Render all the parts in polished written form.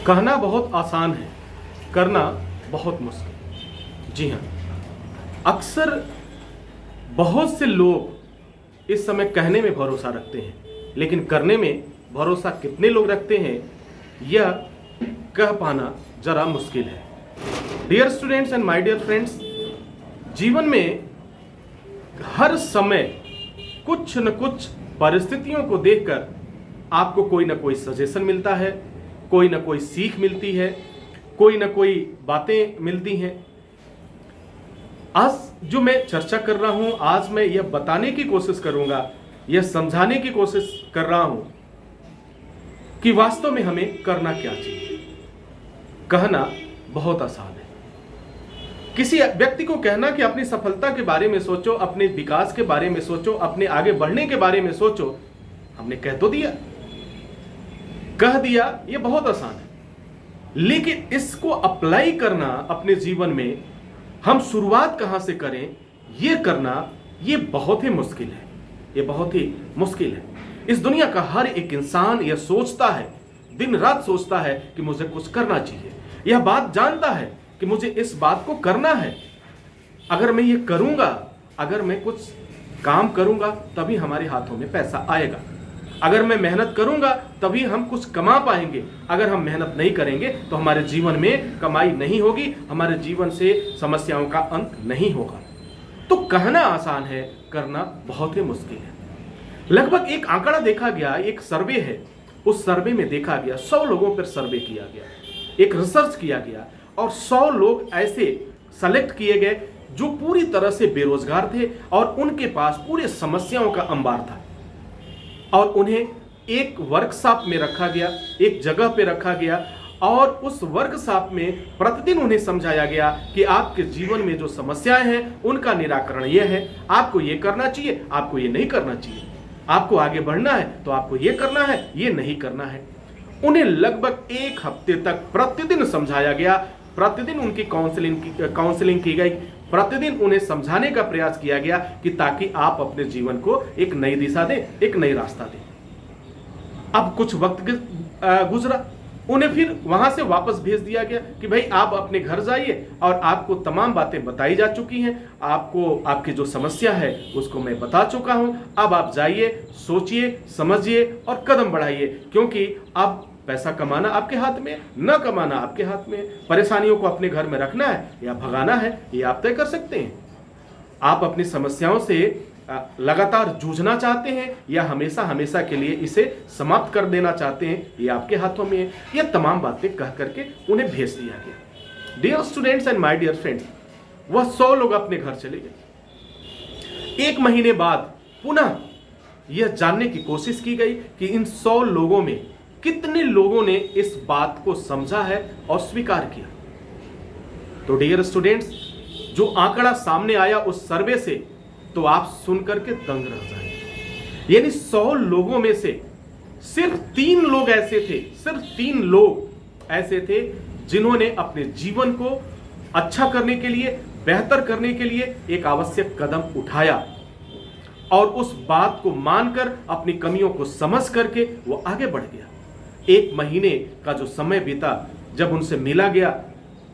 कहना बहुत आसान है, करना बहुत मुश्किल। जी हाँ, अक्सर बहुत से लोग इस समय कहने में भरोसा रखते हैं, लेकिन करने में भरोसा कितने लोग रखते हैं यह कह पाना जरा मुश्किल है। Dear students and my dear friends, जीवन में हर समय कुछ न कुछ परिस्थितियों को देखकर आपको कोई ना कोई सजेशन मिलता है, कोई ना कोई सीख मिलती है, कोई ना कोई बातें मिलती हैं। आज जो मैं चर्चा कर रहा हूं, आज मैं यह बताने की कोशिश करूंगा, यह समझाने की कोशिश कर रहा हूं कि वास्तव में हमें करना क्या चाहिए। कहना बहुत आसान है। किसी व्यक्ति को कहना कि अपनी सफलता के बारे में सोचो, अपने विकास के बारे में सोचो, अपने आगे बढ़ने के बारे में सोचो, हमने कह तो दिया, कह दिया, यह बहुत आसान है। लेकिन इसको अप्लाई करना अपने जीवन में, हम शुरुआत कहां से करें, यह करना, यह बहुत ही मुश्किल है। यह बहुत ही मुश्किल है। इस दुनिया का हर एक इंसान यह सोचता है, दिन रात सोचता है कि मुझे कुछ करना चाहिए। यह बात जानता है कि मुझे इस बात को करना है। अगर मैं ये करूंगा, अगर मैं कुछ काम करूंगा, तभी हमारे हाथों में पैसा आएगा। अगर मैं मेहनत करूंगा तभी हम कुछ कमा पाएंगे। अगर हम मेहनत नहीं करेंगे तो हमारे जीवन में कमाई नहीं होगी, हमारे जीवन से समस्याओं का अंत नहीं होगा। तो कहना आसान है, करना बहुत ही मुश्किल है। लगभग एक आंकड़ा देखा गया, एक सर्वे है, उस सर्वे में देखा गया 100 लोगों पर सर्वे किया गया, एक रिसर्च किया गया और 100 लोग ऐसे सेलेक्ट किए गए जो पूरी तरह से बेरोजगार थे और उनके पास पूरे समस्याओं का अंबार था। और उन्हें एक वर्कशॉप में रखा गया, एक जगह पे रखा गया और उस वर्कशॉप में प्रतिदिन उन्हें समझाया गया कि आपके जीवन में जो समस्याएं हैं उनका निराकरण यह है, आपको ये करना चाहिए, आपको ये नहीं करना चाहिए, आपको आगे बढ़ना है तो आपको ये करना है, ये नहीं करना है। उन्हें लगभग 1 हफ्ते तक प्रतिदिन समझाया गया, प्रतिदिन उनकी काउंसलिंग की गई, प्रतिदिन उन्हें समझाने का प्रयास किया गया कि ताकि आप अपने जीवन को एक नई दिशा दें, एक नई रास्ता दें। अब कुछ वक्त गुजरा, उन्हें फिर वहां से वापस भेज दिया गया कि भाई आप अपने घर जाइए और आपको तमाम बातें बताई जा चुकी हैं, आपको आपकी जो समस्या है उसको मैं बता चुका हूं। अब आप जाइए, सोचिए, समझिए और कदम बढ़ाइए, क्योंकि अब पैसा कमाना आपके हाथ में, न कमाना आपके हाथ में। परेशानियों को अपने घर में रखना है या भगाना है, ये आप तय कर सकते हैं। आप अपनी समस्याओं से लगातार जूझना चाहते हैं या हमेशा हमेशा के लिए इसे समाप्त कर देना चाहते हैं, ये आपके हाथों में है। ये तमाम बातें कह करके उन्हें भेज दिया गया। Dear students and my dear friends, वह 100 लोग अपने घर चले गए। 1 महीने बाद पुनः यह जानने की कोशिश की गई कि इन 100 लोगों में कितने लोगों ने इस बात को समझा है और स्वीकार किया। तो डियर स्टूडेंट्स, जो आंकड़ा सामने आया उस सर्वे से, तो आप सुनकर के दंग रह जाएंगे। यानी 100 लोगों में से सिर्फ 3 लोग ऐसे थे, सिर्फ 3 लोग ऐसे थे जिन्होंने अपने जीवन को अच्छा करने के लिए, बेहतर करने के लिए एक आवश्यक कदम उठाया और उस बात को मानकर, अपनी कमियों को समझ करके वो आगे बढ़ गया। 1 महीने का जो समय बीता, जब उनसे मिला गया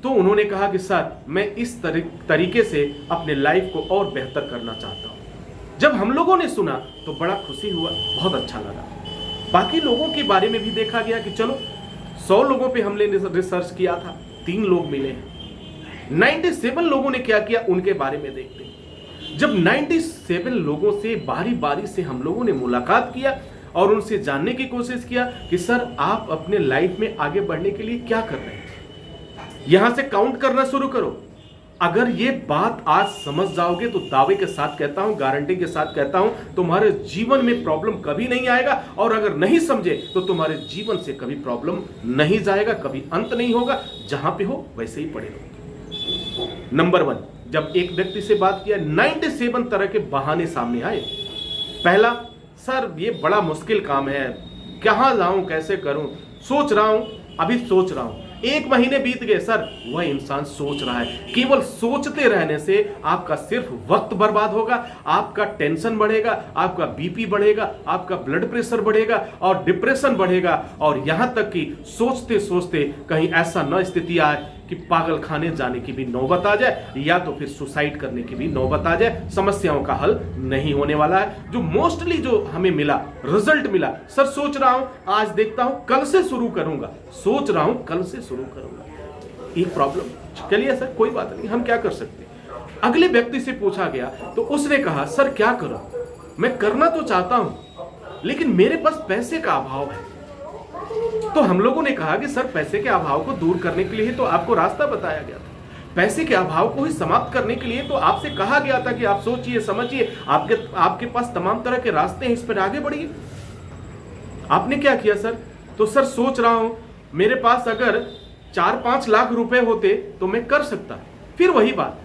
तो उन्होंने कहा कि सर, मैं इस तरीके से अपने लाइफ को और बेहतर करना चाहता हूं। जब हम लोगों ने सुना तो बड़ा खुशी हुआ, बहुत अच्छा लगा। बाकी लोगों के बारे में भी देखा गया कि चलो 100 लोगों पे हमने रिसर्च किया था, 3 लोग मिले हैं। 97 लोगों ने क्या किया, उनके बारे में देखते हैं। जब 97 लोगों से बारी बारी से हम लोगों ने मुलाकात किया और उनसे जानने की कोशिश किया कि सर, आप अपने लाइफ में आगे बढ़ने के लिए क्या कर रहे हैं, यहां से काउंट करना शुरू करो। अगर ये बात आज समझ जाओगे तो दावे के साथ कहता हूं, गारंटी के साथ कहता हूं, तुम्हारे जीवन में प्रॉब्लम कभी नहीं आएगा। और अगर नहीं समझे तो तुम्हारे जीवन से कभी प्रॉब्लम नहीं जाएगा, कभी अंत नहीं होगा, जहां पे हो वैसे ही पड़े रहोगे। नंबर 1, जब एक व्यक्ति से बात किया, 97 तरह के बहाने सामने आए। पहला, सर ये बड़ा मुश्किल काम है, कहां जाऊं, कैसे करूं, सोच रहा हूं, अभी सोच रहा हूं। 1 महीने बीत गए सर, वह इंसान सोच रहा है। केवल सोचते रहने से आपका सिर्फ वक्त बर्बाद होगा, आपका टेंशन बढ़ेगा, आपका बीपी बढ़ेगा, आपका ब्लड प्रेशर बढ़ेगा और डिप्रेशन बढ़ेगा, और यहां तक कि सोचते सोचते कहीं ऐसा न स्थिति आए कि पागल खाने जाने की भी नौबत आ जाए, या तो फिर सुसाइड करने की भी नौबत आ जाए। समस्याओं का हल नहीं होने वाला है। जो मोस्टली जो हमें मिला, रिजल्ट मिला, सर सोच रहा हूं आज देखता हूं कल से शुरू करूंगा, सोच रहा हूं कल से शुरू करूंगा। एक प्रॉब्लम, चलिए सर कोई बात नहीं, हम क्या कर सकते। अगले व्यक्ति से पूछा गया तो उसने कहा सर क्या करूं, मैं करना तो चाहता हूं लेकिन मेरे पास पैसे का अभाव है। तो हम लोगों ने कहा कि सर पैसे के अभाव को दूर करने के लिए तो आपको रास्ता बताया गया था, पैसे के अभाव को ही समाप्त करने के लिए तो आपसे कहा गया था कि आप सोचिए समझिए, आपके पास तमाम तरह के रास्ते हैं, इस पर आगे बढ़िए। आपने क्या किया सर? तो सर सोच रहा हूं मेरे पास अगर 4-5 लाख रुपए होते तो मैं कर सकता। फिर वही बात,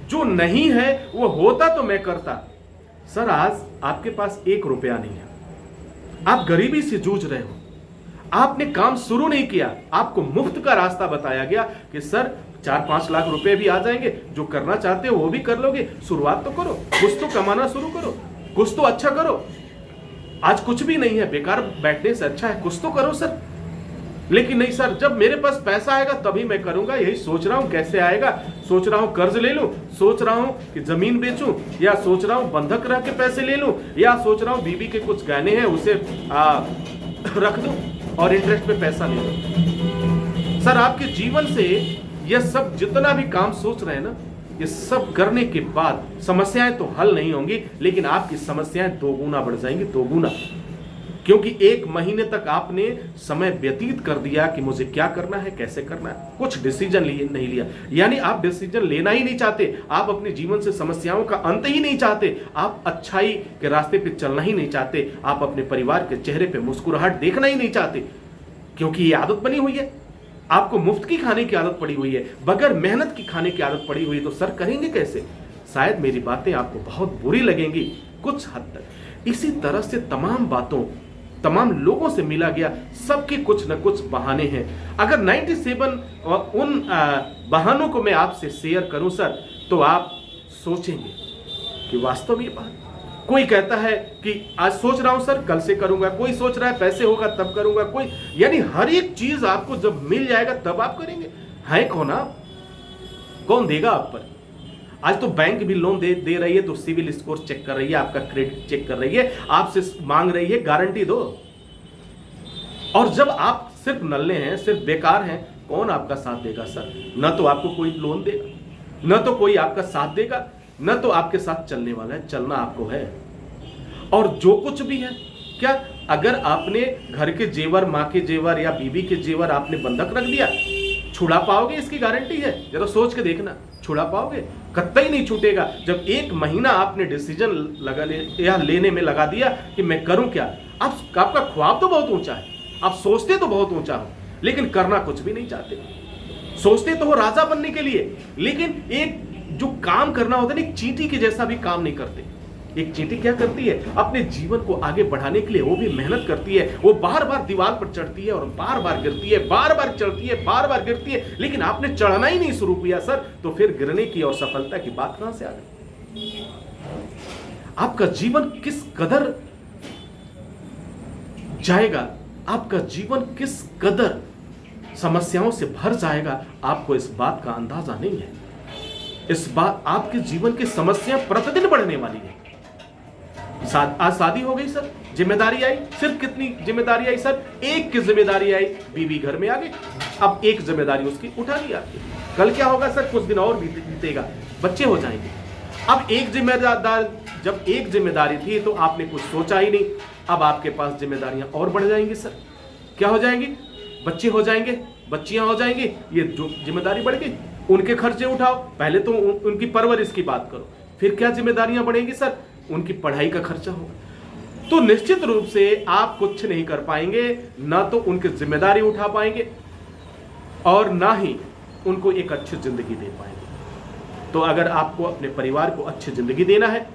जो नहीं है वो होता तो मैं करता। सर आज आपके पास 1 रुपया नहीं है, आप गरीबी से जूझ रहे हो, आपने काम शुरू नहीं किया, आपको मुफ्त का रास्ता बताया गया कि सर 4-5 लाख रुपए भी आ जाएंगे, जो करना चाहते हो वो भी कर लोगे, शुरुआत तो करो, कुछ तो कमाना शुरू करो, कुछ तो अच्छा करो। आज कुछ भी नहीं है, बेकार बैठने से अच्छा है कुछ तो करो सर। लेकिन नहीं सर, जब मेरे पास पैसा आएगा तभी मैं करूंगा, यही सोच रहा हूं कैसे आएगा, सोच रहा हूं कर्ज ले लूं, सोच रहा हूं कि जमीन बेचूं, या सोच रहा हूं बंधक रख के पैसे ले लूं, या सोच रहा हूं बीबी के कुछ गहने हैं उसे रख दूं और इंटरेस्ट पे पैसा ले लो। सर आपके जीवन से यह सब जितना भी काम सोच रहे हैं ना, ये सब करने के बाद समस्याएं तो हल नहीं होंगी, लेकिन आपकी समस्याएं 2 गुना बढ़ जाएंगी, 2 गुना। क्योंकि 1 महीने तक आपने समय व्यतीत कर दिया कि मुझे क्या करना है, कैसे करना है, कुछ डिसीजन नहीं लिया। यानी आप डिसीजन लेना ही नहीं चाहते, आप अपने जीवन से समस्याओं का अंत ही नहीं चाहते, आप अच्छाई के रास्ते पे चलना ही नहीं चाहते, आप अपने परिवार के चेहरे पे मुस्कुराहट देखना ही नहीं चाहते, क्योंकि ये आदत बनी हुई है। आपको मुफ्त की खाने की आदत पड़ी हुई है, बगैर मेहनत की खाने की आदत पड़ी हुई है, तो सर करेंगे कैसे? शायद मेरी बातें आपको बहुत बुरी लगेंगी कुछ हद तक। इसी तरह से तमाम लोगों से मिला गया, सबके कुछ न कुछ बहाने हैं। अगर 97 उन बहानों को मैं आपसे शेयर करूं सर, तो आप सोचेंगे कि वास्तव में ये बात। कोई कहता है कि आज सोच रहा हूं सर कल से करूंगा, कोई सोच रहा है पैसे होगा तब करूंगा, कोई, यानी हर एक चीज आपको जब मिल जाएगा तब आप करेंगे। है कौन आप? कौन देगा आप पर? आज तो बैंक भी लोन दे रही है, तो सिविल स्कोर चेक कर रही है, आपका क्रेडिट चेक कर रही है, आपसे मांग रही है गारंटी दो। और जब आप सिर्फ नल्ले हैं, सिर्फ बेकार हैं, कौन आपका साथ देगा सर? न तो आपको कोई लोन देगा, न तो कोई आपका साथ देगा, न तो आपके साथ चलने वाला है, चलना आपको है। और जो कुछ भी है, क्या अगर आपने घर के जेवर, माँ के जेवर या बीबी के जेवर आपने बंधक रख दिया, छुड़ा पाओगे? इसकी गारंटी है? जरा सोच के देखना, छुड़ा पाओगे? कतई नहीं छूटेगा। जब 1 महीना आपने डिसीजन लेने में लगा दिया कि मैं करूं क्या, आपका ख्वाब तो बहुत ऊंचा है, आप सोचते तो बहुत ऊंचा हो, लेकिन करना कुछ भी नहीं चाहते। सोचते तो हो राजा बनने के लिए, लेकिन एक जो काम करना होता है ना, एक चींटी के जैसा भी काम नहीं करते। एक चींटी क्या करती है? अपने जीवन को आगे बढ़ाने के लिए वो भी मेहनत करती है, वो बार बार दीवार पर चढ़ती है और बार बार गिरती है, बार बार चढ़ती है, बार बार गिरती है, लेकिन आपने चढ़ना ही नहीं शुरू किया सर, तो फिर गिरने की और सफलता की बात कहां से आ गई? आपका जीवन किस कदर जाएगा, आपका जीवन किस कदर समस्याओं से भर जाएगा, आपको इस बात का अंदाजा नहीं है। इस बात, आपके जीवन की समस्या प्रतिदिन बढ़ने वाली है। आज शादी हो गई सर, जिम्मेदारी आई, सिर्फ कितनी जिम्मेदारी आई सर? 1 की जिम्मेदारी आई, बीवी घर में आ गई, अब 1 जिम्मेदारी उसकी उठा ली आपकी। कल क्या होगा सर? कुछ दिन और बीतेगा, बच्चे हो जाएंगे। अब एक जिम्मेदार, जब 1 जिम्मेदारी थी तो आपने कुछ सोचा ही नहीं, अब आपके पास जिम्मेदारियां और बढ़ जाएंगी सर। क्या हो जाएंगी? बच्चे हो जाएंगे, बच्चियां हो जाएंगी, ये जो जिम्मेदारी बढ़ गई, उनके खर्चे उठाओ। पहले तो उनकी परवरिश की बात करो, फिर क्या जिम्मेदारियां बढ़ेंगी सर? उनकी पढ़ाई का खर्चा होगा। तो निश्चित रूप से आप कुछ नहीं कर पाएंगे, ना तो उनकी जिम्मेदारी उठा पाएंगे और ना ही उनको एक अच्छी जिंदगी दे पाएंगे। तो अगर आपको अपने परिवार को अच्छी जिंदगी देना है,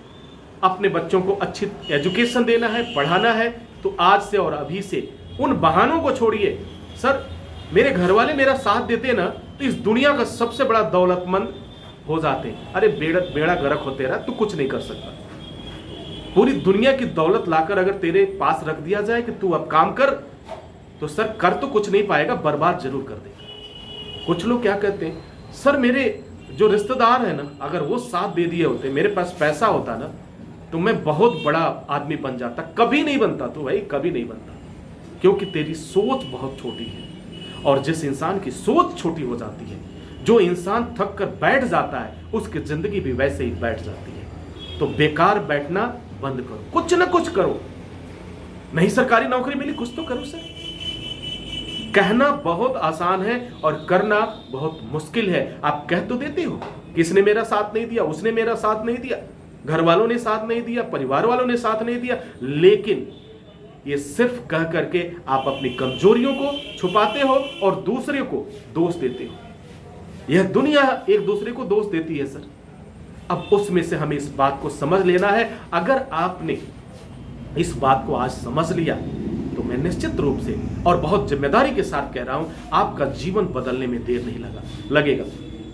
अपने बच्चों को अच्छी एजुकेशन देना है, पढ़ाना है, तो आज से और अभी से उन बहानों को छोड़िए। सर मेरे घर वाले मेरा साथ देते ना तो इस दुनिया का सबसे बड़ा दौलतमंद हो जाते। अरे बेड़ा बेड़ा गर्क हो तेरा, तू कुछ नहीं कर सकता। पूरी दुनिया की दौलत लाकर अगर तेरे पास रख दिया जाए कि तू अब काम कर, तो सर कर तो कुछ नहीं पाएगा, बर्बाद जरूर कर देगा। कुछ लोग क्या कहते हैं, सर मेरे जो रिश्तेदार है ना, अगर वो साथ दे दिए होते, मेरे पास पैसा होता ना, तो मैं बहुत बड़ा आदमी बन जाता। कभी नहीं बनता तू भाई, कभी नहीं बनता, क्योंकि तेरी सोच बहुत छोटी है। और जिस इंसान की सोच छोटी हो जाती है, जो इंसान थक कर बैठ जाता है, उसकी जिंदगी भी वैसे ही बैठ जाती है। तो बेकार बैठना बंद करो, कुछ ना कुछ करो। नहीं सरकारी नौकरी मिली, कुछ तो करो सर। कहना बहुत आसान है और करना बहुत मुश्किल है। आप कह तो देते हो, किसने मेरा साथ नहीं दिया, उसने मेरा साथ नहीं दिया, घर वालों ने साथ नहीं दिया, परिवार वालों ने साथ नहीं दिया, लेकिन ये सिर्फ कह करके आप अपनी कमजोरियों को छुपाते हो और दूसरे को दोष देते हो। यह दुनिया एक दूसरे को दोष देती है सर। अब उसमें से हमें इस बात को समझ लेना है। अगर आपने इस बात को आज समझ लिया तो मैं निश्चित रूप से और बहुत जिम्मेदारी के साथ कह रहा हूं, आपका जीवन बदलने में देर नहीं लगेगा।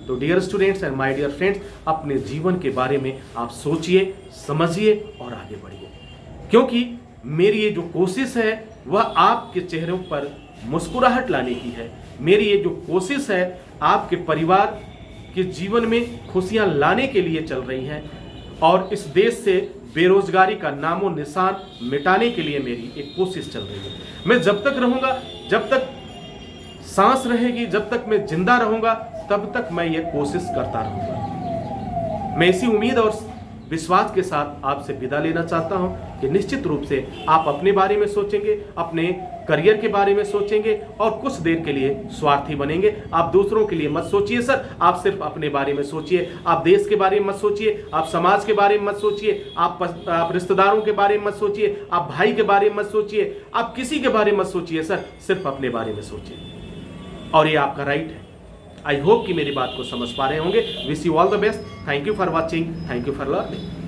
तो dear students and my dear friends, अपने जीवन के बारे में आप सोचिए, समझिए और आगे बढ़िए, क्योंकि मेरी ये जो कोशिश है वह आपके चेहरों पर मुस्कुराहट लाने की है। मेरी ये जो कोशिश है आपके परिवार के जीवन में खुशियां लाने के लिए चल रही है, और इस देश से बेरोजगारी का नामो निशान मिटाने के लिए मेरी एक कोशिश चल रही है। मैं जब तक रहूंगा, जब तक सांस रहेगी, जब तक मैं जिंदा रहूंगा, तब तक मैं ये कोशिश करता रहूंगा। मैं इसी उम्मीद और विश्वास के साथ आपसे विदा लेना चाहता हूं कि निश्चित रूप से आप अपने बारे में सोचेंगे, अपने करियर के बारे में सोचेंगे और कुछ देर के लिए स्वार्थी बनेंगे। आप दूसरों के लिए मत सोचिए सर, आप सिर्फ अपने बारे में सोचिए। आप देश के बारे में मत सोचिए, आप समाज के बारे में मत सोचिए, आप रिश्तेदारों के बारे में मत सोचिए, आप भाई के बारे में मत सोचिए, आप किसी के बारे में मत सोचिए सर, सिर्फ अपने बारे में सोचिए। और ये आपका राइट है। आई होप कि मेरी बात को समझ पा रहे होंगे। Wish you all the best. Thank you for watching, thank you for learning.